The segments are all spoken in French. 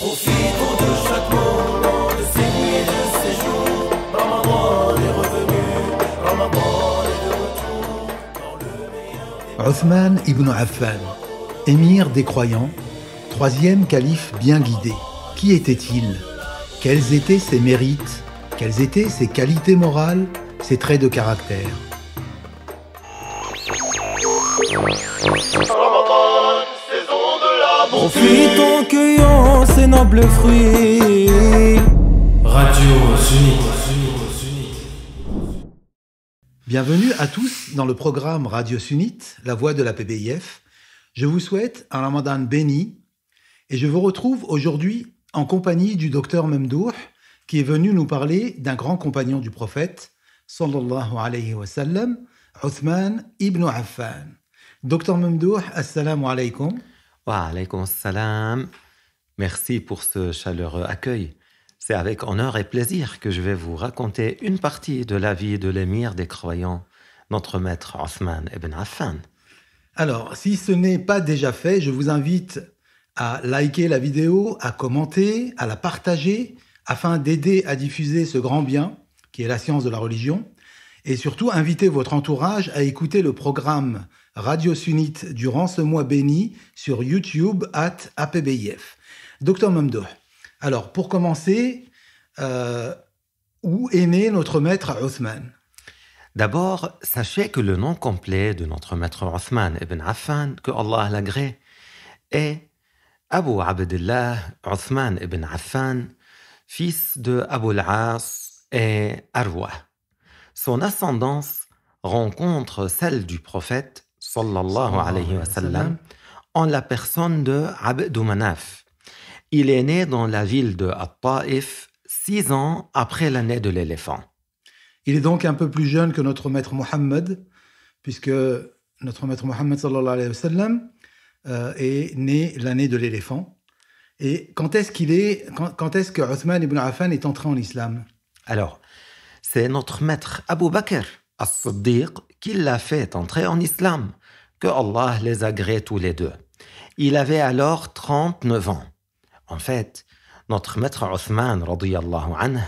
Profitons de chaque moment de ces nuits, de ces jours. Ramadan est revenu, Ramadan est de retour. Dans le meilleur des... Othman ibn Affan, émir des croyants, troisième calife bien guidé. Qui était-il? Quels étaient ses mérites? Quelles étaient ses qualités morales, ses traits de caractère? Ramadan, saison de la bonté. Profitons, cueillons ces nobles fruits. Radio Sunnite. Bienvenue à tous dans le programme Radio Sunnite, la voix de la PBIF. Je vous souhaite un Ramadan béni et je vous retrouve aujourd'hui en compagnie du docteur Memdouh qui est venu nous parler d'un grand compagnon du prophète, sallallahu alayhi wa sallam, Othman ibn Affan. Docteur Memdouh, assalamu alaykum. Wa alaykoum salam. Merci pour ce chaleureux accueil. C'est avec honneur et plaisir que je vais vous raconter une partie de la vie de l'émir des croyants, notre maître Othman ibn Affan. Alors, si ce n'est pas déjà fait, je vous invite à liker la vidéo, à commenter, à la partager, afin d'aider à diffuser ce grand bien, qui est la science de la religion, et surtout inviter votre entourage à écouter le programme Radio Sunnite durant ce mois béni sur YouTube @APBIF. Docteur Memdouh, alors pour commencer, où est né notre maître Othman? D'abord, sachez que le nom complet de notre maître Othman ibn Affan, que Allah l'agrée, est Abu Abdullah Othman ibn Affan, fils de Abu al-As et Arwa. Son ascendance rencontre celle du prophète sallallahu alayhi wa sallam en la personne de Abd Manaf. Il est né dans la ville de At-Taïf 6 ans après l'année de l'éléphant. Il est donc un peu plus jeune que notre maître Mohammed, puisque notre maître Mohammed sallallahu alayhi wa sallam est né l'année de l'éléphant. Et quand est-ce que Othman ibn Affan est entré en islam? Alors, c'est notre maître Abu Bakr as-Siddiq qui l'a fait entrer en islam, que Allah les agrée tous les deux. Il avait alors 39 ans. En fait, notre maître Othman radiyallahu anhu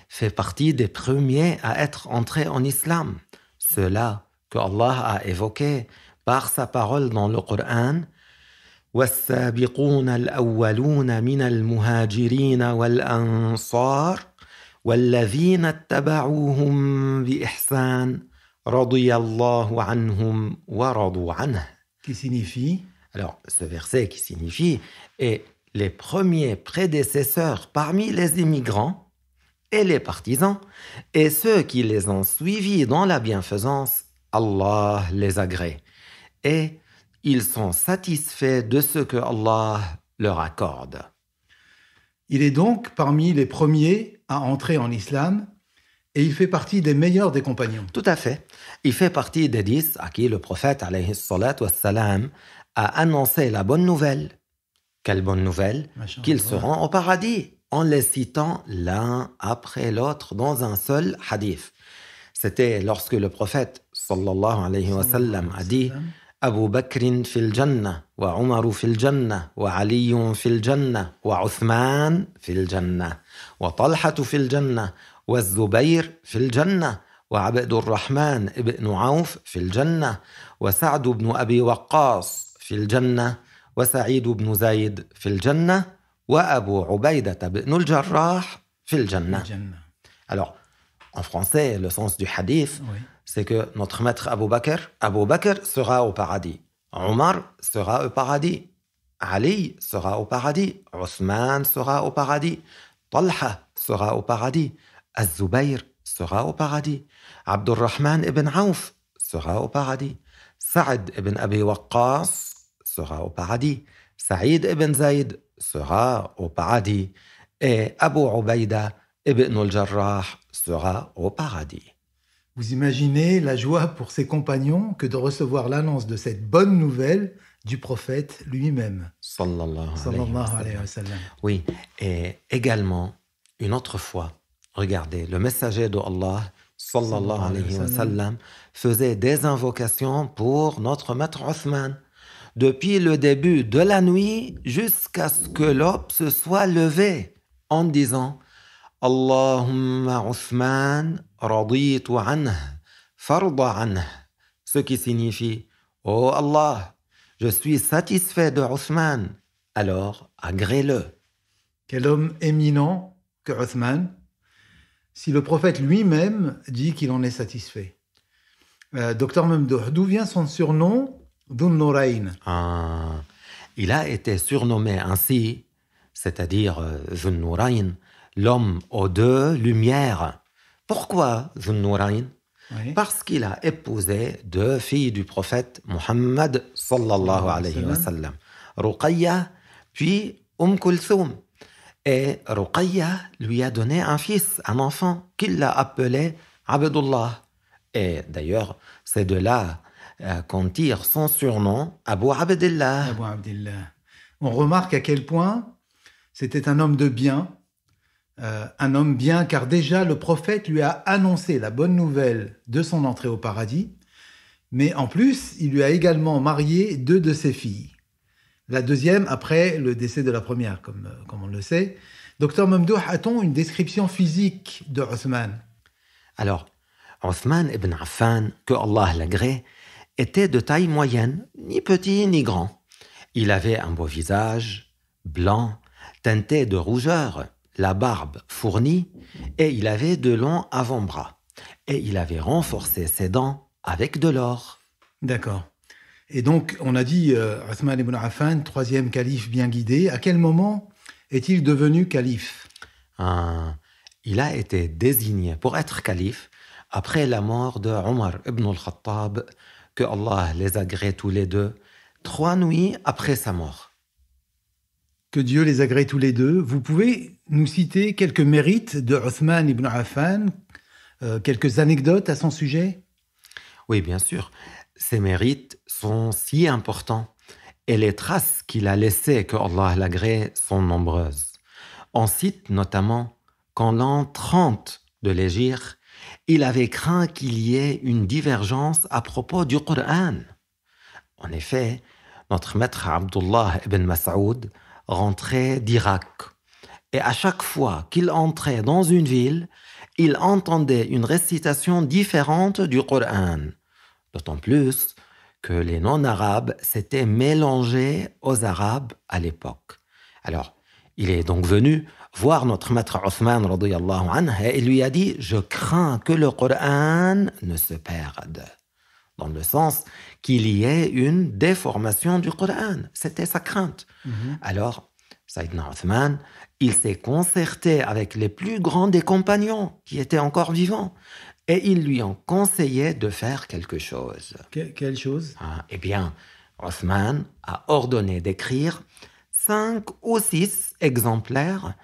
fait partie des premiers à être entrés en islam. Ceux-là que Allah a évoqué par sa parole dans le Coran. والسابقون الأولون من المهاجرين والأنصار والذين اتبعوهم بإحسان رضي الله عنهم ورضوا عنه. Qui signifie? Alors, ce verset qui signifie est les premiers prédécesseurs parmi les immigrants et les partisans et ceux qui les ont suivis dans la bienfaisance, Allah les agrée. Et ils sont satisfaits de ce que Allah leur accorde. Il est donc parmi les premiers à entrer en islam et il fait partie des meilleurs des compagnons. Tout à fait. Il fait partie des 10 à qui le prophète alayhi salatu wassalam a annoncé la bonne nouvelle. Quelle bonne nouvelle? Qu'ils seront au paradis, en les citant l'un après l'autre dans un seul hadith. C'était lorsque le prophète sallallahu alayhi wa sallam a dit Abu Bakr fil Jannah, wa Umar fil Jannah, wa Ali fil Jannah, wa Uthman fil Jannah, wa Talha fil Jannah, wa Zubayr fil Jannah, wa Abd al-Rahman ibn Auf fil Jannah, wa Sa'd ibn Abi Waqqas fil Jannah, wa Sa'id ibn Zayd fil Jannah, wa Abu Ubaydah ibn al-Jarrah fil Jannah. Alors, en français, le sens du hadith, oui, c'est que notre maître Abu Bakr sera au paradis. Omar sera au paradis. Ali sera au paradis. Othman sera au paradis. Talha sera au paradis. Az-Zubayr sera au paradis. Abdurrahman ibn Auf sera au paradis. Sa'd ibn Abi Waqqas sera au paradis. Sa'id ibn Zayd sera au paradis. Et Abu Ubaydah ibn al-Jarrah sera au paradis. Vous imaginez la joie pour ses compagnons que de recevoir l'annonce de cette bonne nouvelle du prophète lui-même. Sallallahu alayhi wa sallam. Oui, et également, une autre fois, regardez, le messager de Allah, sallallahu alayhi wa sallam, faisait des invocations pour notre maître Othman. depuis le début de la nuit jusqu'à ce que l'aube se soit levée en disant Allahumma Uthman raditu anhu farda anhu, ce qui signifie Oh Allah, je suis satisfait de Uthman, alors agrée-le. Quel homme éminent que Uthman, si le prophète lui-même dit qu'il en est satisfait. Docteur Mamdouh, d'où vient son surnom Dhun Nourayn? Il a été surnommé ainsi, c'est-à-dire Dhun Nourayn, l'homme aux deux lumières. Pourquoi Dhun Nourayn? Oui. Parce qu'il a épousé deux filles du prophète Muhammad sallallahu alayhi wa sallam, Ruqayya puis Kulthum. Et Ruqayya lui a donné un fils, un enfant, qu'il a appelé Abdullah. Et d'ailleurs, c'est de là qu'on tire son surnom, Abu Abdillah. Abu Abdillah. On remarque à quel point c'était un homme de bien, car déjà le prophète lui a annoncé la bonne nouvelle de son entrée au paradis, mais en plus, il lui a également marié deux de ses filles. La deuxième après le décès de la première, comme on le sait. Docteur Mamdouh, a-t-on une description physique de Uthman? Alors, Uthman ibn Affan, que Allah l'agrée, était de taille moyenne, ni petit ni grand. Il avait un beau visage, blanc, teinté de rougeur, la barbe fournie, et il avait de longs avant-bras. Et il avait renforcé ses dents avec de l'or. D'accord. Et donc, on a dit Uthman ibn Affan, troisième calife bien guidé. À quel moment est-il devenu calife? Il a été désigné pour être calife après la mort de Omar ibn al-Khattab, que Allah les agrée tous les deux, 3 nuits après sa mort. Que Dieu les agrée tous les deux. Vous pouvez nous citer quelques mérites de Uthman ibn Affan, quelques anecdotes à son sujet? Oui, bien sûr. Ses mérites sont si importants et les traces qu'il a laissées, que Allah l'agrée, sont nombreuses. On cite notamment qu'en l'an 30 de l'Hégire, il avait craint qu'il y ait une divergence à propos du Coran. En effet, notre maître Abdullah ibn Mas'oud rentrait d'Irak. Et à chaque fois qu'il entrait dans une ville, il entendait une récitation différente du Coran. D'autant plus que les non-arabes s'étaient mélangés aux arabes à l'époque. Alors, il est donc venu voir notre maître Uthman radiyallahu anhu et il lui a dit « Je crains que le Coran ne se perde ». Dans le sens qu'il y ait une déformation du Coran. C'était sa crainte. Alors, Sayyidina Uthman, il s'est concerté avec les plus grands des compagnons qui étaient encore vivants et ils lui ont conseillé de faire quelque chose. Quelle chose? Eh bien, Uthman a ordonné d'écrire 5 ou 6 exemplaires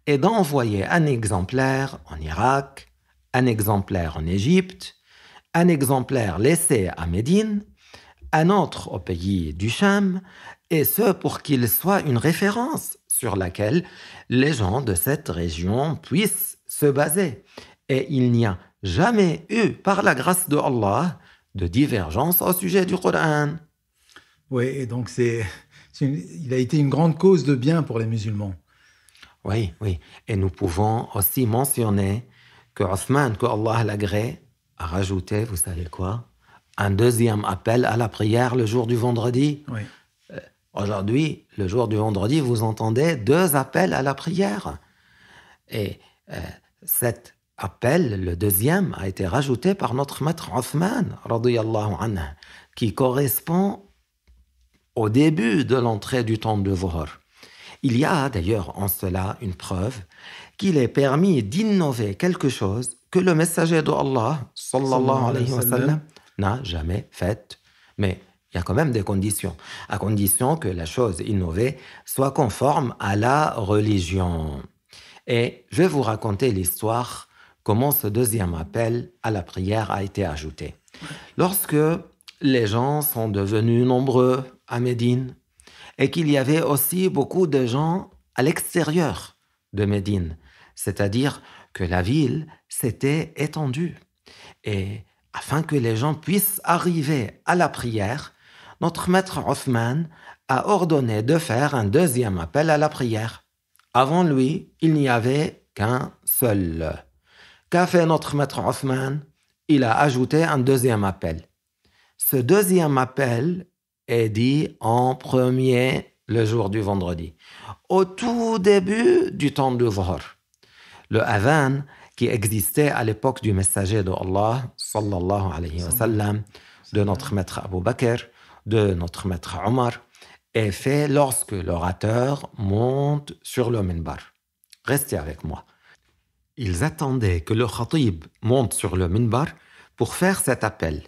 et d'envoyer un exemplaire en Irak, un exemplaire en Égypte, un exemplaire laissé à Médine, un autre au pays du Cham, et ce pour qu'il soit une référence sur laquelle les gens de cette région puissent se baser. Et il n'y a jamais eu, par la grâce de Allah, de divergence au sujet du Coran. Oui, et donc il a été une grande cause de bien pour les musulmans. Oui, oui. Et nous pouvons aussi mentionner que Uthman, que Allah l'agrée, a rajouté, vous savez quoi, un deuxième appel à la prière le jour du vendredi. Oui. Aujourd'hui, le jour du vendredi, vous entendez 2 appels à la prière. Et cet appel, le deuxième, a été rajouté par notre maître Uthman, radiyallahu anhu, qui correspond au début de l'entrée du temps de Dhuhr. Il y a d'ailleurs en cela une preuve qu'il est permis d'innover quelque chose que le messager de Allah, sallallahu alayhi wa sallam, n'a jamais fait. Mais il y a quand même des conditions, à condition que la chose innovée soit conforme à la religion. Et je vais vous raconter l'histoire, comment ce deuxième appel à la prière a été ajouté. Lorsque les gens sont devenus nombreux à Médine et qu'il y avait aussi beaucoup de gens à l'extérieur de Médine, c'est-à-dire que la ville s'était étendue. Et afin que les gens puissent arriver à la prière, notre maître Othman a ordonné de faire un deuxième appel à la prière. Avant lui, il n'y avait qu'un seul. Qu'a fait notre maître Othman? Il a ajouté un deuxième appel. Ce deuxième appel est dit en premier le jour du vendredi, au tout début du temps du Dhuhr. Le adhan qui existait à l'époque du messager de Allah, sallallahu alayhi wa sallam, de notre maître Abu Bakr, de notre maître Omar, est fait lorsque l'orateur monte sur le minbar. Restez avec moi. Ils attendaient que le khatib monte sur le minbar pour faire cet appel.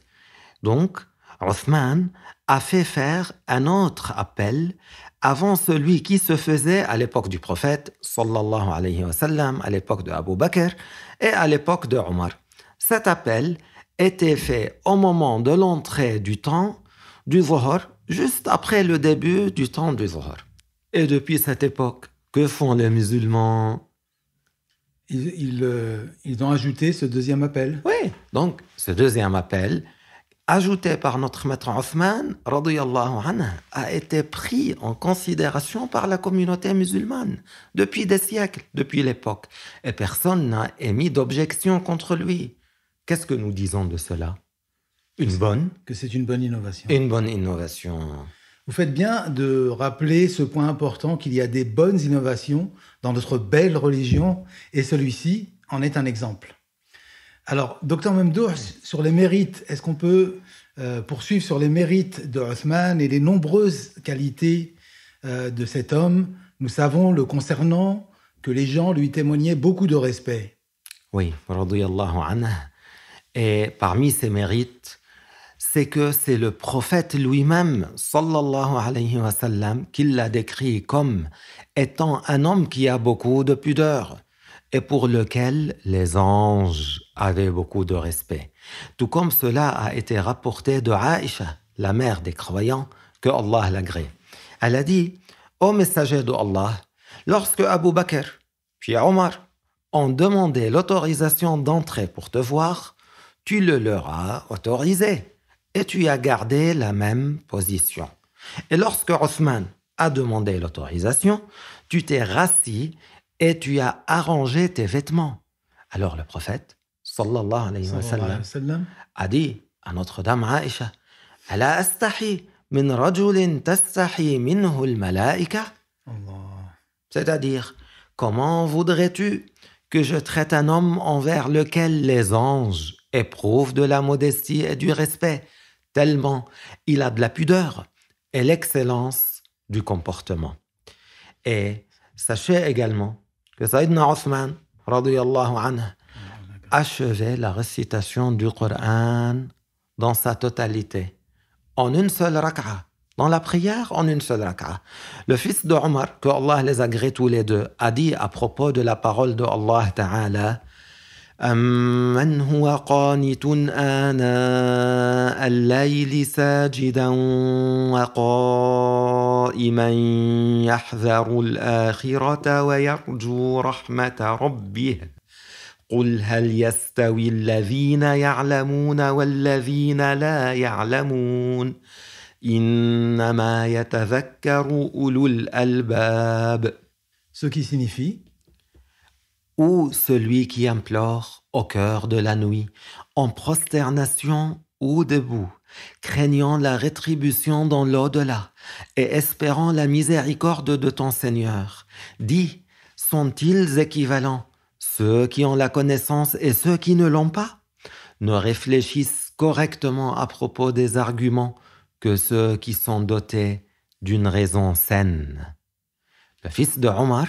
Donc, Othman a fait faire un autre appel avant celui qui se faisait à l'époque du prophète, sallallahu alayhi wa sallam, à l'époque de Abu Bakr et à l'époque de Omar. Cet appel était fait au moment de l'entrée du temps du Dhuhr, juste après le début du temps du Dhuhr. Et depuis cette époque, que font les musulmans? Ils ont ajouté ce deuxième appel. Oui, donc ce deuxième appel, ajouté par notre maître Othman, radiyallahu anhu, a été pris en considération par la communauté musulmane depuis des siècles, depuis l'époque. Et personne n'a émis d'objection contre lui. Qu'est-ce que nous disons de cela? Que c'est une bonne innovation. Une bonne innovation. Vous faites bien de rappeler ce point important qu'il y a des bonnes innovations dans notre belle religion et celui-ci en est un exemple. Alors, Dr Memdouh, sur les mérites, est-ce qu'on peut poursuivre sur les mérites de Othman et les nombreuses qualités de cet homme? Nous savons le concernant que les gens lui témoignaient beaucoup de respect. Oui, radiyallahu anhu. Et parmi ses mérites, c'est que c'est le prophète lui-même, sallallahu alayhi wa sallam, qui l'a décrit comme étant un homme qui a beaucoup de pudeur et pour lequel les anges avaient beaucoup de respect. Tout comme cela a été rapporté de Aïcha, la mère des croyants, que Allah l'agrée. Elle a dit, ô messager de Allah, lorsque Abu Bakr puis Omar ont demandé l'autorisation d'entrer pour te voir, tu le leur as autorisé. Et tu as gardé la même position. Et lorsque Othman a demandé l'autorisation, tu t'es rassis et tu as arrangé tes vêtements. Alors le prophète, sallallahu alayhi wa sallam, a dit à notre dame Aïcha, « Ala astahi min rajulin tastahi minhu al-malaika » C'est-à-dire, comment voudrais-tu que je traite un homme envers lequel les anges éprouvent de la modestie et du respect, tellement il a de la pudeur et l'excellence du comportement. Et sachez également que Sayyidina Othman, radiyallahu anhu, achevait la récitation du Coran dans sa totalité, en une seule rak'a, dans la prière en une seule rak'a. Le fils de Omar, que Allah les agrée tous les deux, a dit à propos de la parole de Allah Ta'ala, أَمَّنْ هُوَ قَانِتٌ آنَاءَ اللَّيْلِ سَاجِدًا وَقَائِمًا يَحْذَرُ الْآخِرَةَ وَيَرْجُو رَحْمَةَ رَبِّهِ قُلْ هَلْ يَسْتَوِي الَّذِينَ يَعْلَمُونَ وَالَّذِينَ لَا يَعْلَمُونَ إِنَّمَا يَتَذَكَّرُ أُولُو الْأَلْبَابِ. Ce qui signifie ou celui qui implore au cœur de la nuit, en prosternation ou debout, craignant la rétribution dans l'au-delà et espérant la miséricorde de ton Seigneur. Dis, sont-ils équivalents, ceux qui ont la connaissance et ceux qui ne l'ont pas? Ne réfléchissent correctement à propos des arguments que ceux qui sont dotés d'une raison saine. Le fils de Omar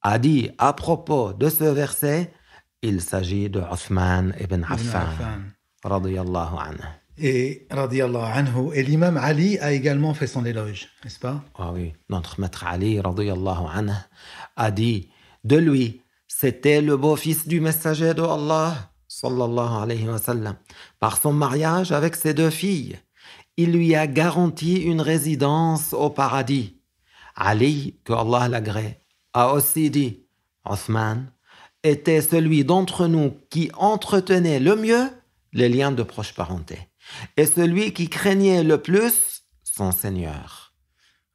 a dit à propos de ce verset, il s'agit de Othman ibn Affan, radiyallahu anhu. Et radiyallahu anhu, et l'imam Ali a également fait son éloge, n'est-ce pas? Ah oui, notre maître Ali, radiyallahu anhu, a dit de lui, c'était le beau-fils du messager de Allah, sallallahu alayhi wa sallam. Par son mariage avec ses deux filles, il lui a garanti une résidence au paradis. Ali, que Allah l'agrée, a aussi dit, Othman était celui d'entre nous qui entretenait le mieux les liens de proche parenté. et celui qui craignait le plus son Seigneur.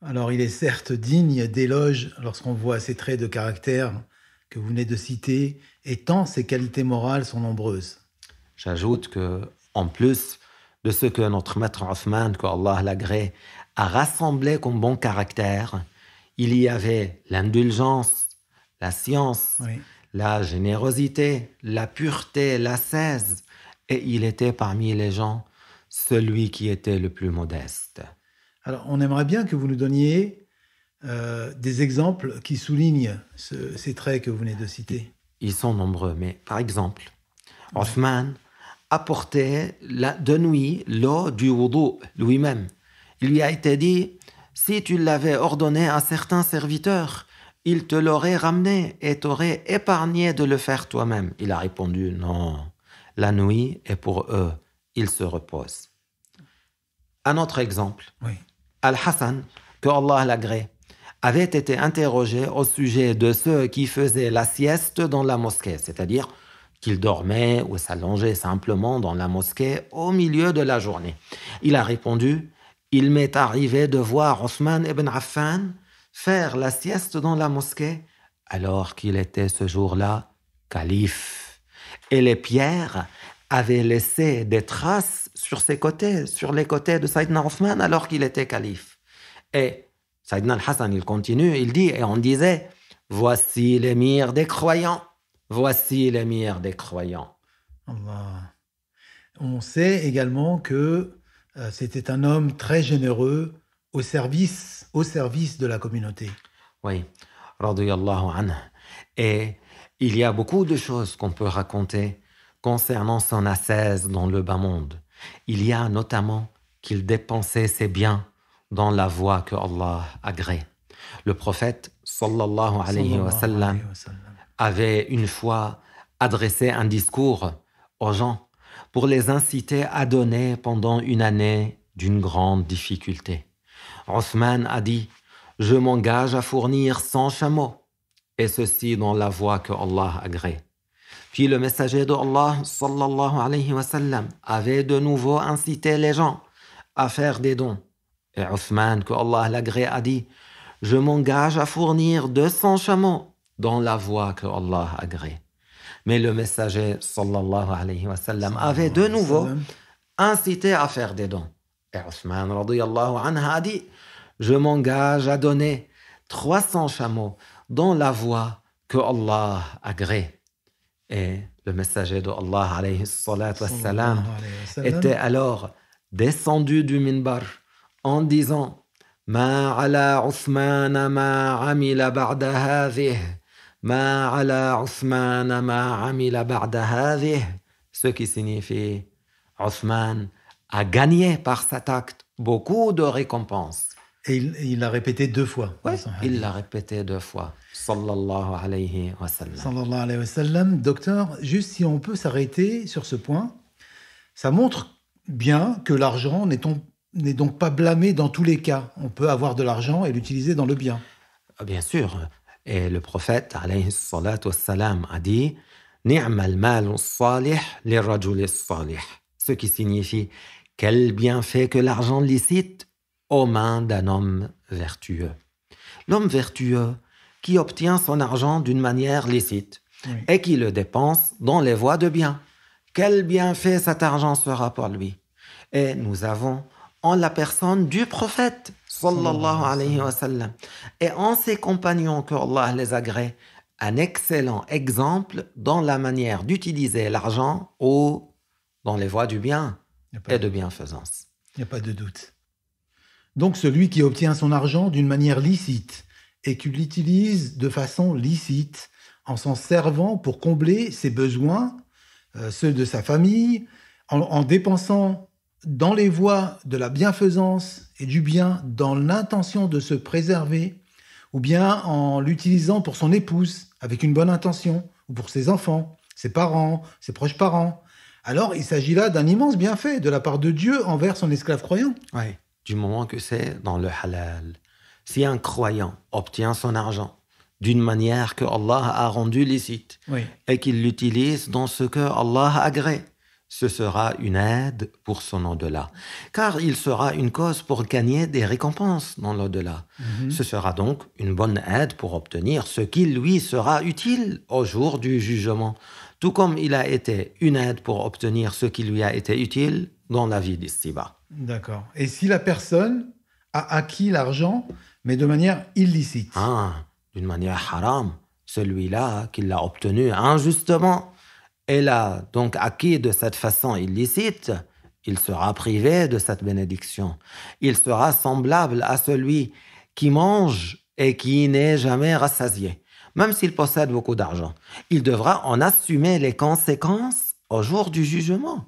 Alors, il est certes digne d'éloge lorsqu'on voit ces traits de caractère que vous venez de citer, et tant ses qualités morales sont nombreuses. J'ajoute que, en plus de ce que notre maître Othman, que Allah l'agrée, a rassemblé comme bon caractère, il y avait l'indulgence, la science, Oui. la générosité, la pureté, l'ascèse, et il était parmi les gens celui qui était le plus modeste. Alors, on aimerait bien que vous nous donniez des exemples qui soulignent ces traits que vous venez de citer. Ils sont nombreux, mais par exemple, Othman apportait de nuit l'eau du wudu lui-même. Il lui a été dit, si tu l'avais ordonné à certains serviteurs, ils te l'auraient ramené et t'auraient épargné de le faire toi-même. Il a répondu, non, la nuit est pour eux, ils se reposent. Un autre exemple, Oui. Al-Hassan, que Allah l'agrée, avait été interrogé au sujet de ceux qui faisaient la sieste dans la mosquée, c'est-à-dire qu'ils dormaient ou s'allongeaient simplement dans la mosquée au milieu de la journée. Il a répondu, « Il m'est arrivé de voir Othman ibn Affan faire la sieste dans la mosquée alors qu'il était ce jour-là calife. Et les pierres avaient laissé des traces sur ses côtés, sur les côtés de Sayyidina Othman alors qu'il était calife. » Et Sayyidina al-Hassan, il continue, il dit, et on disait, « Voici l'émir des croyants, voici l'émir des croyants. » Allah. On sait également que c'était un homme très généreux au service de la communauté. Oui, radiyallahu anhu. Et il y a beaucoup de choses qu'on peut raconter concernant son ascèse dans le bas monde. Il y a notamment qu'il dépensait ses biens dans la voie que Allah agrée. Le prophète, sallallahu alayhi wa sallam, avait une fois adressé un discours aux gens pour les inciter à donner pendant une année d'une grande difficulté. Othman a dit, « Je m'engage à fournir 100 chameaux, et ceci dans la voie que Allah agrée. » Puis le messager d'Allah, sallallahu alayhi wa sallam, avait de nouveau incité les gens à faire des dons. Et Othman, que Allah l'agrée, a dit, « Je m'engage à fournir 200 chameaux dans la voie que Allah agrée. » Mais le messager, sallallahu alayhi wa sallam, avait de nouveau incité à faire des dons. Et Othman, radiyallahu anhu, a dit, « Je m'engage à donner 300 chameaux dans la voie que Allah agrée. » Et le messager de Allah, alayhi salatu wassalam, était alors descendu du minbar en disant « Ma ala Uthman ma amila ba'da hadhih, ma ala Uthman ma amila ba'da hadhih » ce qui signifie Uthman a gagné par cet acte beaucoup de récompenses. Et il l'a répété 2 fois. Oui, il l'a répété 2 fois. Sallallahu alayhi wa sallam. Sallallahu alayhi wa sallam. Docteur, juste si on peut s'arrêter sur ce point, ça montre bien que l'argent n'est donc pas blâmé dans tous les cas. On peut avoir de l'argent et l'utiliser dans le bien. Bien sûr. Et le prophète, alayhi salatu wassalam, a dit « Ni'mal malu salih li rajuli salih » ce qui signifie « Quel bienfait que l'argent licite aux mains d'un homme vertueux. » L'homme vertueux qui obtient son argent d'une manière licite et qui le dépense dans les voies de bien. Quel bienfait cet argent sera pour lui. Et nous avons en la personne du prophète, sallallahu alayhi wa sallam, et en ses compagnons que Allah les agrée, un excellent exemple dans la manière d'utiliser l'argent ou dans les voies du bien et de bienfaisance. Il n'y a pas de doute. Donc celui qui obtient son argent d'une manière licite et qui l'utilise de façon licite en s'en servant pour combler ses besoins, ceux de sa famille, en dépensant dans les voies de la bienfaisance et du bien dans l'intention de se préserver, ou bien en l'utilisant pour son épouse avec une bonne intention, ou pour ses enfants, ses parents, ses proches parents. Alors il s'agit là d'un immense bienfait de la part de Dieu envers son esclave croyant. Oui. Du moment que c'est dans le halal. Si un croyant obtient son argent d'une manière que Allah a rendue licite et qu'il l'utilise dans ce que Allah agrée, ce sera une aide pour son au-delà, car il sera une cause pour gagner des récompenses dans l'au-delà. Ce sera donc une bonne aide pour obtenir ce qui lui sera utile au jour du jugement, tout comme il a été une aide pour obtenir ce qui lui a été utile dans la vie d'ici-bas. D'accord. Et si la personne a acquis l'argent, mais de manière illicite? D'une manière haram, celui-là qui l'a obtenu injustement, et l'a donc acquis de cette façon illicite, il sera privé de cette bénédiction. Il sera semblable à celui qui mange et qui n'est jamais rassasié, même s'il possède beaucoup d'argent. Il devra en assumer les conséquences au jour du jugement.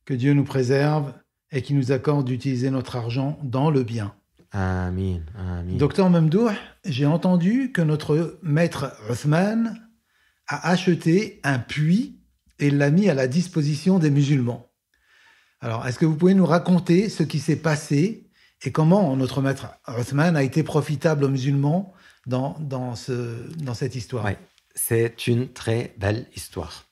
Que Dieu nous préserve et qu'il nous accorde d'utiliser notre argent dans le bien. Amin, amin. Docteur Memdouh, j'ai entendu que notre maître Othman a acheté un puits et l'a mis à la disposition des musulmans. Alors, est-ce que vous pouvez nous raconter ce qui s'est passé et comment notre maître Othman a été profitable aux musulmans dans cette histoire? Oui, c'est une très belle histoire.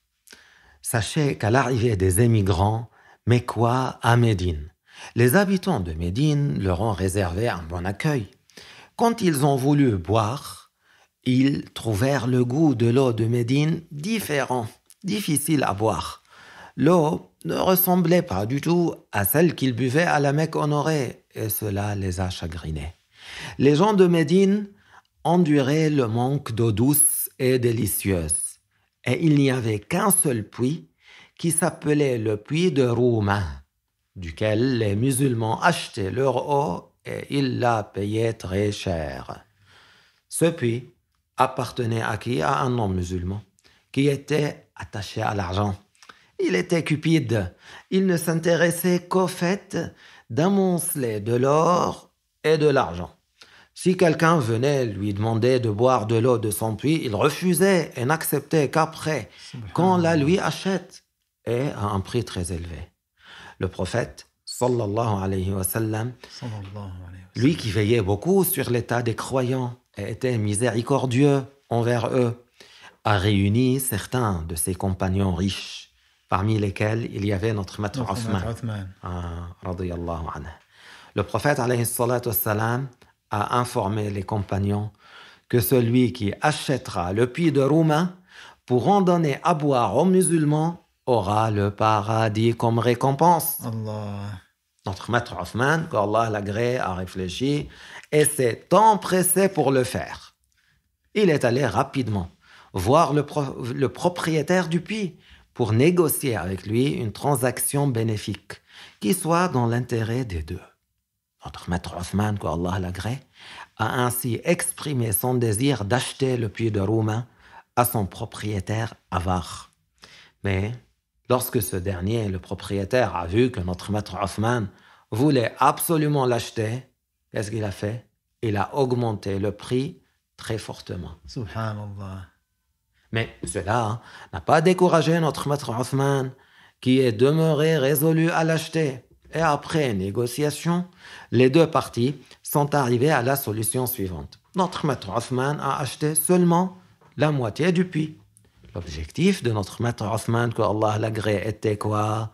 Sachez qu'à l'arrivée des émigrants mécois à Médine, les habitants de Médine leur ont réservé un bon accueil. Quand ils ont voulu boire, ils trouvèrent le goût de l'eau de Médine différent, difficile à boire. L'eau ne ressemblait pas du tout à celle qu'ils buvaient à la Mecque honorée, et cela les a chagrinés. Les gens de Médine enduraient le manque d'eau douce et délicieuse, et il n'y avait qu'un seul puits qui s'appelait le puits de Roumain, duquel les musulmans achetaient leur eau et ils la payaient très cher. Ce puits appartenait à qui? À un non-musulman qui était attaché à l'argent. Il était cupide. Il ne s'intéressait qu'au fait d'amonceler de l'or et de l'argent. Si quelqu'un venait lui demander de boire de l'eau de son puits, il refusait et n'acceptait qu'après, qu'on la lui achète, et à un prix très élevé. Le prophète, sallallahu alayhi wa sallam, lui qui veillait beaucoup sur l'état des croyants et était miséricordieux envers eux, a réuni certains de ses compagnons riches, parmi lesquels il y avait notre maître Othman. Radiyallahu anhu. Le prophète alayhi salatu wassalam a informé les compagnons que celui qui achètera le puits de Roumain pour en donner à boire aux musulmans aura le paradis comme récompense. Allah. Notre maître Othman, qu'Allah l'agrée, a réfléchi et s'est empressé pour le faire. Il est allé rapidement voir le propriétaire du puits pour négocier avec lui une transaction bénéfique qui soit dans l'intérêt des deux. Notre maître Othman, qu'Allah l'agrée, a ainsi exprimé son désir d'acheter le puits de Roumain à son propriétaire avare. Mais lorsque ce dernier, le propriétaire, a vu que notre maître Othman voulait absolument l'acheter, qu'est-ce qu'il a fait? Il a augmenté le prix très fortement. Subhanallah. Mais cela n'a pas découragé notre maître Othman, qui est demeuré résolu à l'acheter. Et après négociation, les deux parties sont arrivées à la solution suivante. Notre maître Othman a acheté seulement la moitié du puits. L'objectif de notre maître Othman, que Allah l'agrée, était quoi?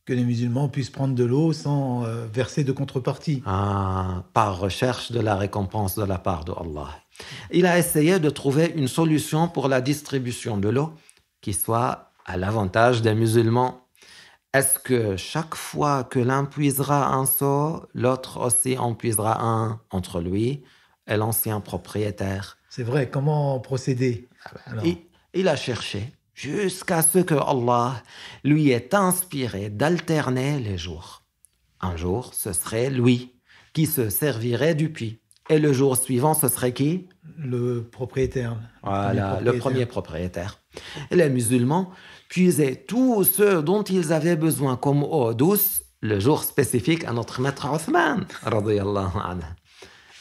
Que les musulmans puissent prendre de l'eau sans verser de contrepartie. Par recherche de la récompense de la part de Allah. Il a essayé de trouver une solution pour la distribution de l'eau qui soit à l'avantage des musulmans. Est-ce que chaque fois que l'un puisera un seau, l'autre aussi en puisera un entre lui et l'ancien propriétaire? C'est vrai, comment procéder? Il a cherché jusqu'à ce que Allah lui ait inspiré d'alterner les jours. Un jour, ce serait lui qui se servirait du puits. Et le jour suivant, ce serait qui? Le propriétaire. Voilà, le premier propriétaire. Et les musulmans puisaient tout ce dont ils avaient besoin comme eau douce le jour spécifique à notre maître Othman, radiyallahu anhu.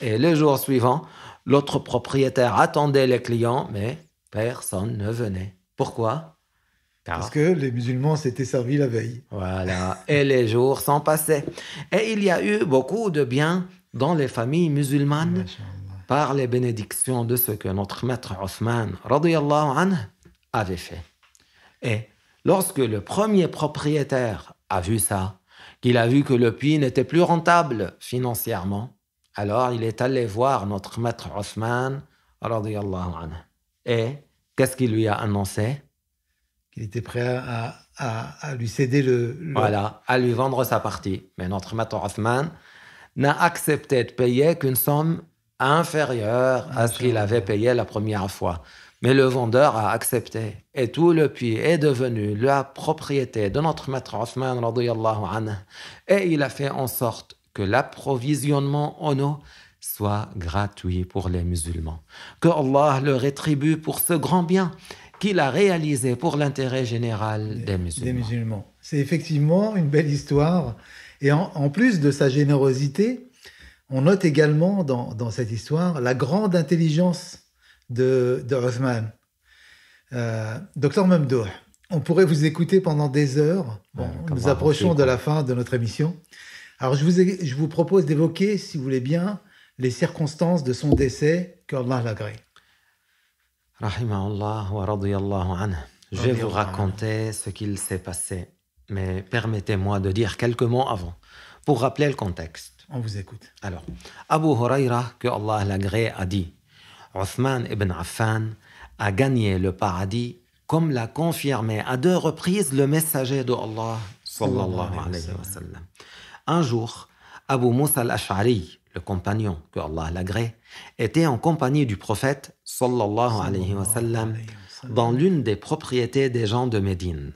Et le jour suivant, l'autre propriétaire attendait les clients, mais personne ne venait. Pourquoi? Parce que les musulmans s'étaient servis la veille. Voilà, et les jours sont passés. Et il y a eu beaucoup de bien dans les familles musulmanes par les bénédictions de ce que notre maître Othman, radiyallahu anhu, avait fait. Et Lorsque le premier propriétaire a vu ça, qu'il a vu que le puits n'était plus rentable financièrement, alors il est allé voir notre maître Othman, radiyallahu anhu. Et qu'est-ce qu'il lui a annoncé? Qu'il était prêt à lui céder le... Voilà, à lui vendre sa partie. Mais notre maître Othman n'a accepté de payer qu'une somme inférieure à ce qu'il avait payé la première fois. Mais le vendeur a accepté. Et tout le puits est devenu la propriété de notre maître Othman, radiyallahu anhu. Et il a fait en sorte que l'approvisionnement en eau soit gratuit pour les musulmans. Que Allah le rétribue pour ce grand bien qu'il a réalisé pour l'intérêt général des musulmans. C'est effectivement une belle histoire. Et en plus de sa générosité, on note également dans cette histoire la grande intelligence de Othman. Docteur Mamdouh, on pourrait vous écouter pendant des heures. Bon, nous approchons de la fin de notre émission. Alors, je vous propose d'évoquer, si vous voulez bien, les circonstances de son décès, qu'Allah l'agrée. Rahimahullah wa radiyallahu anhu. Je vais vous raconter ce qu'il s'est passé, mais permettez-moi de dire quelques mots avant, pour rappeler le contexte. On vous écoute. Alors, Abu Huraira, que Allah l'agrée, a dit « Othman ibn Affan a gagné le paradis comme l'a confirmé à 2 reprises le messager de Allah, sallallahu alayhi wa sallam. » Un jour, Abu Musa al-Ash'ari, le compagnon, que Allah l'agrée, était en compagnie du prophète, sallallahu alayhi wa sallam, dans l'une des propriétés des gens de Médine.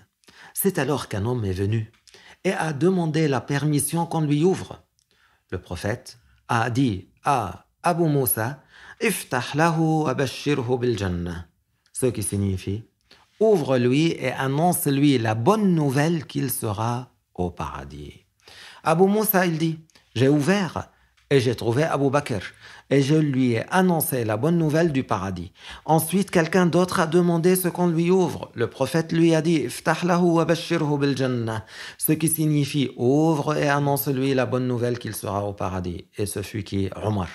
C'est alors qu'un homme est venu et a demandé la permission qu'on lui ouvre. Le prophète a dit à Abu Musa, « Iftah lahu wa bashirhu bil jannah » ce qui signifie « Ouvre-lui et annonce-lui la bonne nouvelle qu'il sera au paradis. » Abu Musa, il dit, « J'ai ouvert et j'ai trouvé Abu Bakr et je lui ai annoncé la bonne nouvelle du paradis. Ensuite, quelqu'un d'autre a demandé ce qu'on lui ouvre. Le prophète lui a dit, « Iftah lahu wa bashirhu bil jannah » ce qui signifie « Ouvre et annonce-lui la bonne nouvelle qu'il sera au paradis. » Et ce fut qui? Omar.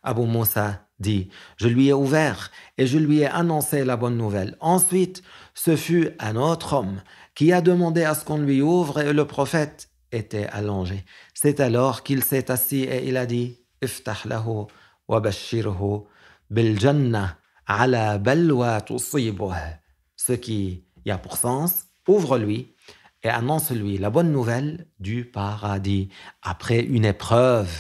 Abu Musa dit, « Je lui ai ouvert et je lui ai annoncé la bonne nouvelle. » Ensuite, ce fut un autre homme qui a demandé à ce qu'on lui ouvre et le prophète était allongé. C'est alors qu'il s'est assis et il a dit, « Iftah lahu wa bashirhu bil jannah ala balwa tusibuh » ce qui y a pour sens, ouvre-lui et annonce-lui la bonne nouvelle du paradis après une épreuve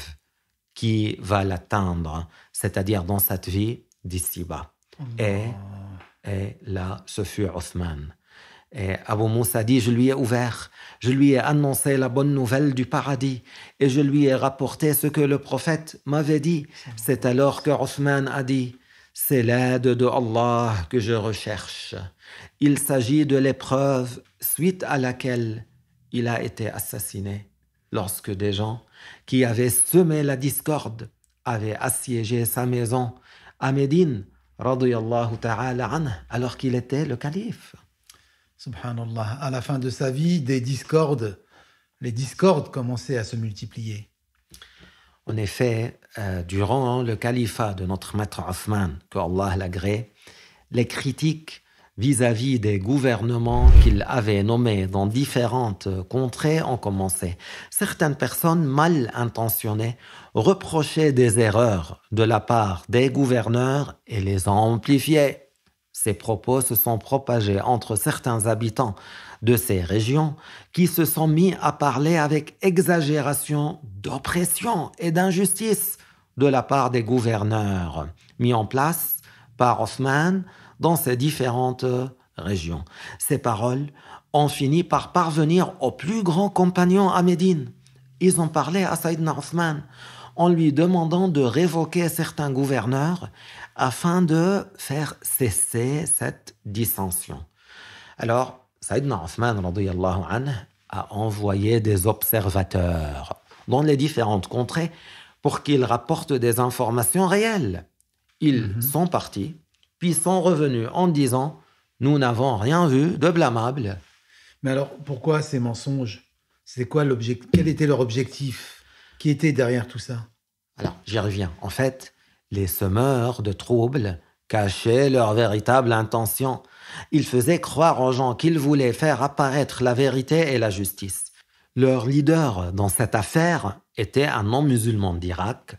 qui va l'atteindre, c'est-à-dire dans cette vie d'ici-bas. Et là, ce fut Othman. Et Abu Musa dit, je lui ai ouvert, je lui ai annoncé la bonne nouvelle du paradis et je lui ai rapporté ce que le prophète m'avait dit. C'est alors que Othman a dit, c'est l'aide de Allah que je recherche. Il s'agit de l'épreuve suite à laquelle il a été assassiné lorsque des gens qui avaient semé la discorde avaient assiégé sa maison à Médine, radiyallahu ta'ala anhu, alors qu'il était le calife. Subhanallah, à la fin de sa vie, les discordes commençaient à se multiplier. En effet, durant le califat de notre maître Othman, que Allah l'agrée, les critiques vis-à-vis des gouvernements qu'il avait nommés dans différentes contrées ont commencé. Certaines personnes mal intentionnées reprochaient des erreurs de la part des gouverneurs et les ont amplifiées. Ces propos se sont propagés entre certains habitants de ces régions qui se sont mis à parler avec exagération d'oppression et d'injustice de la part des gouverneurs mis en place par Othman dans ces différentes régions. Ces paroles ont fini par parvenir aux plus grands compagnons à Médine. Ils ont parlé à Sayyidina Othman en lui demandant de révoquer certains gouverneurs afin de faire cesser cette dissension. Alors, Sayyidina Othman radiyallahu anhu a envoyé des observateurs dans les différentes contrées pour qu'ils rapportent des informations réelles. Ils sont partis, puis sont revenus en disant « Nous n'avons rien vu de blâmable. » Mais alors, pourquoi ces mensonges? Quel était leur objectif? Qui était derrière tout ça? Alors, j'y reviens. En fait, les semeurs de troubles cachaient leur véritable intention. Ils faisaient croire aux gens qu'ils voulaient faire apparaître la vérité et la justice. Leur leader dans cette affaire était un non-musulman d'Irak,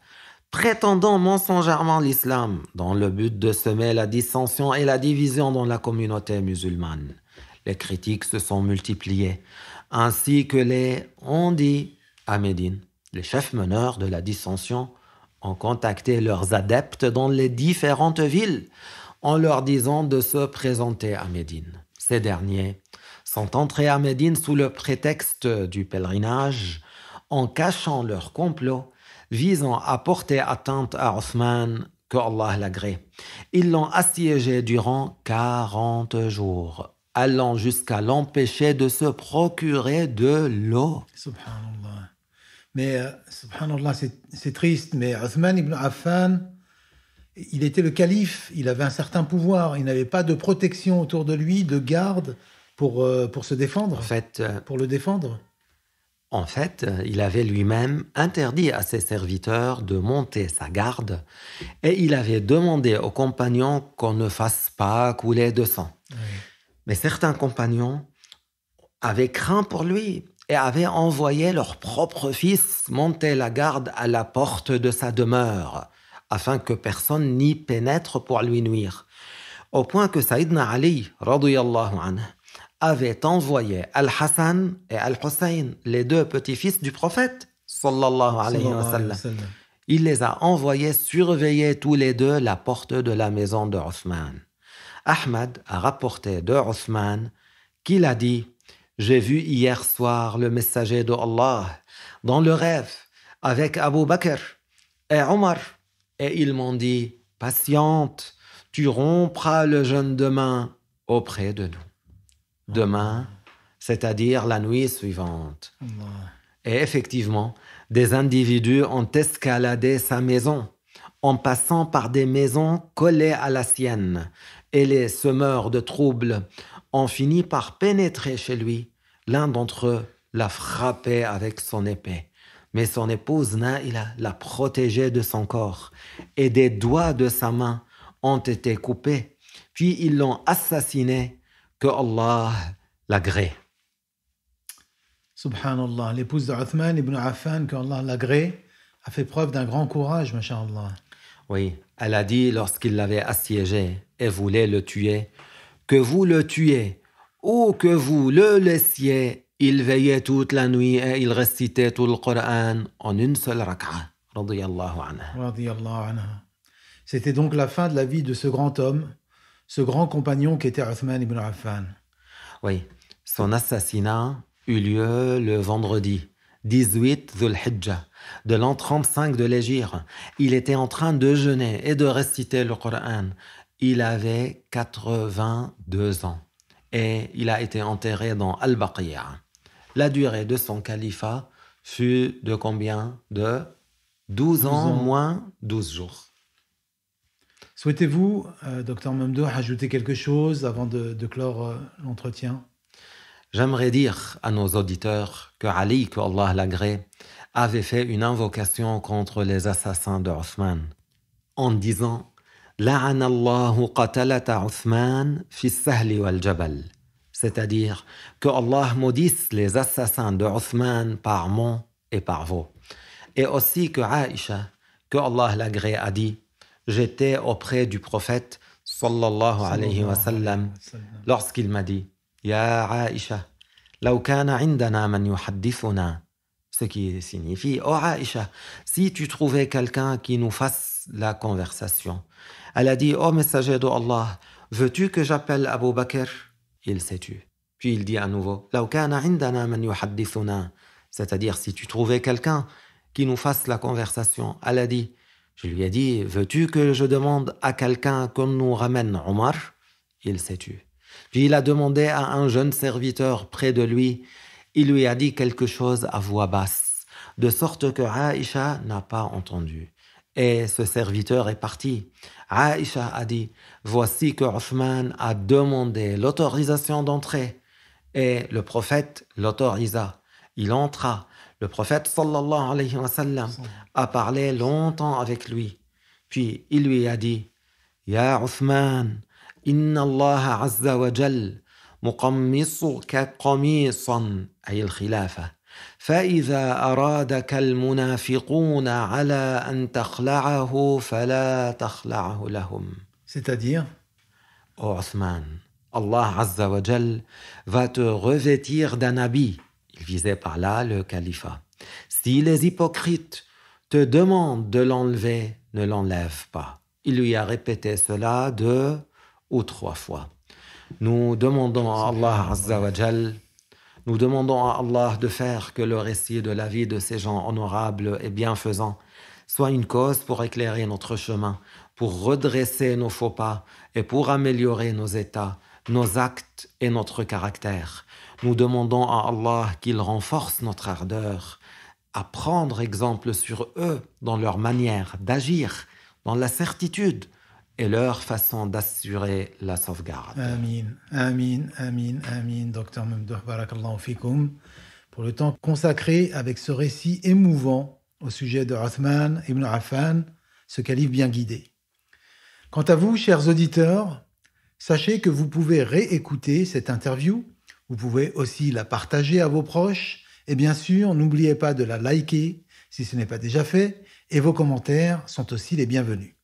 prétendant mensongèrement l'islam dans le but de semer la dissension et la division dans la communauté musulmane. Les critiques se sont multipliées, ainsi que les ondits à Médine. Les chefs meneurs de la dissension ont contacté leurs adeptes dans les différentes villes en leur disant de se présenter à Médine. Ces derniers sont entrés à Médine sous le prétexte du pèlerinage, en cachant leur complot visant à porter atteinte à Othman, que Allah l'agrée. Ils l'ont assiégé durant 40 jours, allant jusqu'à l'empêcher de se procurer de l'eau. Subhanallah. Mais, subhanallah, c'est triste, mais Othman ibn Affan, il était le calife, il avait un certain pouvoir, il n'avait pas de protection autour de lui, de garde pour se défendre, pour le défendre. En fait, il avait lui-même interdit à ses serviteurs de monter sa garde et il avait demandé aux compagnons qu'on ne fasse pas couler de sang. Oui. Mais certains compagnons avaient craint pour lui et avaient envoyé leur propre fils monter la garde à la porte de sa demeure afin que personne n'y pénètre pour lui nuire. Au point que Sayyidina Ali, radiyallahu anhu, avait envoyé Al-Hassan et Al-Hussein, les deux petits-fils du prophète, sallallahu alayhi wa sallam. Il les a envoyés surveiller tous les deux la porte de la maison de Othman. Ahmad a rapporté de Othman qu'il a dit « J'ai vu hier soir le messager de Allah dans le rêve avec Abu Bakr et Omar et ils m'ont dit « Patiente, tu rompras le jeûne demain auprès de nous. » Demain, c'est-à-dire la nuit suivante. Et effectivement, des individus ont escaladé sa maison en passant par des maisons collées à la sienne. Et les semeurs de troubles ont fini par pénétrer chez lui. L'un d'entre eux l'a frappé avec son épée. Mais son épouse Naïla l'a protégé de son corps. Et des doigts de sa main ont été coupés. Puis ils l'ont assassiné. Que Allah l'agrée. Subhanallah, l'épouse de Othman ibn Affan, que Allah l'agrée, a fait preuve d'un grand courage, masha'Allah. Oui, elle a dit lorsqu'il l'avait assiégé et voulait le tuer, que vous le tuiez ou que vous le laissiez, il veillait toute la nuit et il récitait tout le Coran en une seule rak'a. Radiyallahu anha. Radiyallahu anha. C'était donc la fin de la vie de ce grand homme, ce grand compagnon qui était Othman ibn Affan. Oui, son assassinat eut lieu le vendredi 18 Dhul Hijjah de l'an 35 de l'Hégire. Il était en train de jeûner et de réciter le Coran. Il avait 82 ans et il a été enterré dans Al-Baqiya. La durée de son califat fut de combien? De 12 ans moins 12 jours. Souhaitez-vous, Dr Mamdouh, ajouter quelque chose avant de clore l'entretien? J'aimerais dire à nos auditeurs que Ali, que Allah l'agrée, avait fait une invocation contre les assassins de Othman en disant « La'ana Allahu qatalata Othman fi sahli wal jabal » c'est-à-dire que Allah maudisse les assassins de Othman par mont et par veau. Et aussi que Aïcha, que Allah l'agrée, a dit j'étais auprès du prophète sallallahu alayhi wa sallam lorsqu'il m'a dit Ya Aïcha, law kana indana man yuhaddithuna, ce qui signifie oh Aïcha, si tu trouvais quelqu'un qui nous fasse la conversation. Elle a dit oh messager de Allah, veux-tu que j'appelle Abu Bakr? Il s'est tu. Puis il dit à nouveau law kana indana man yuhaddithuna, c'est-à-dire si tu trouvais quelqu'un qui nous fasse la conversation. Elle a dit je lui ai dit, veux-tu que je demande à quelqu'un qu'on nous ramène Omar? Il s'est tu. Puis il a demandé à un jeune serviteur près de lui. Il lui a dit quelque chose à voix basse, de sorte que Aïcha n'a pas entendu. Et ce serviteur est parti. Aïcha a dit, voici que Othman a demandé l'autorisation d'entrer. Et le prophète l'autorisa. Il entra. Le prophète sallallahu alayhi wa sallam a parlé longtemps avec lui. Puis il lui a dit يا عثمان إن الله عز وجل مقمصك قميصا أي الخلافة فإذا أرادك المنافقون على أن تخلعه فلا تخلعه لهم. C'est-à-dire, Ô Othman, Allah Azza wa Jal va te revêtir d'un habit. Il visait par là le califat. Si les hypocrites te demandent de l'enlever, ne l'enlève pas. Il lui a répété cela 2 ou 3 fois. Nous demandons à Allah Azza wa Jal, nous demandons à Allah de faire que le récit de la vie de ces gens honorables et bienfaisants soit une cause pour éclairer notre chemin, pour redresser nos faux pas et pour améliorer nos états, nos actes et notre caractère. Nous demandons à Allah qu'il renforce notre ardeur à prendre exemple sur eux dans leur manière d'agir, dans la certitude et leur façon d'assurer la sauvegarde. Amin, amin, amin, amin, docteur Mamdouh, barakallahu fikoum, pour le temps consacré avec ce récit émouvant au sujet de Othman ibn Affan, ce calife bien guidé. Quant à vous, chers auditeurs, sachez que vous pouvez réécouter cette interview, vous pouvez aussi la partager à vos proches, et bien sûr, n'oubliez pas de la liker si ce n'est pas déjà fait, et vos commentaires sont aussi les bienvenus.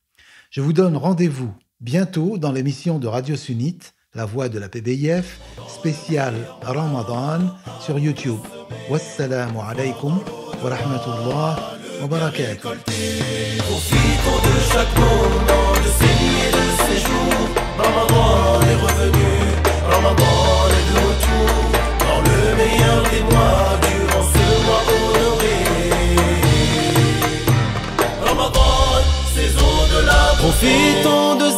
Je vous donne rendez-vous bientôt dans l'émission de Radio Sunnite, La Voix de la PBIF, spéciale Ramadan sur YouTube. Wassalamu alaykum wa rahmatullah wa barakatuh. Profitons de chaque moment de saigner de ces jours. Ramadan est revenu, Ramadan est de retour. Dans le meilleur des mois, durant ce mois honoré. Ramadan, saison de la Profitons de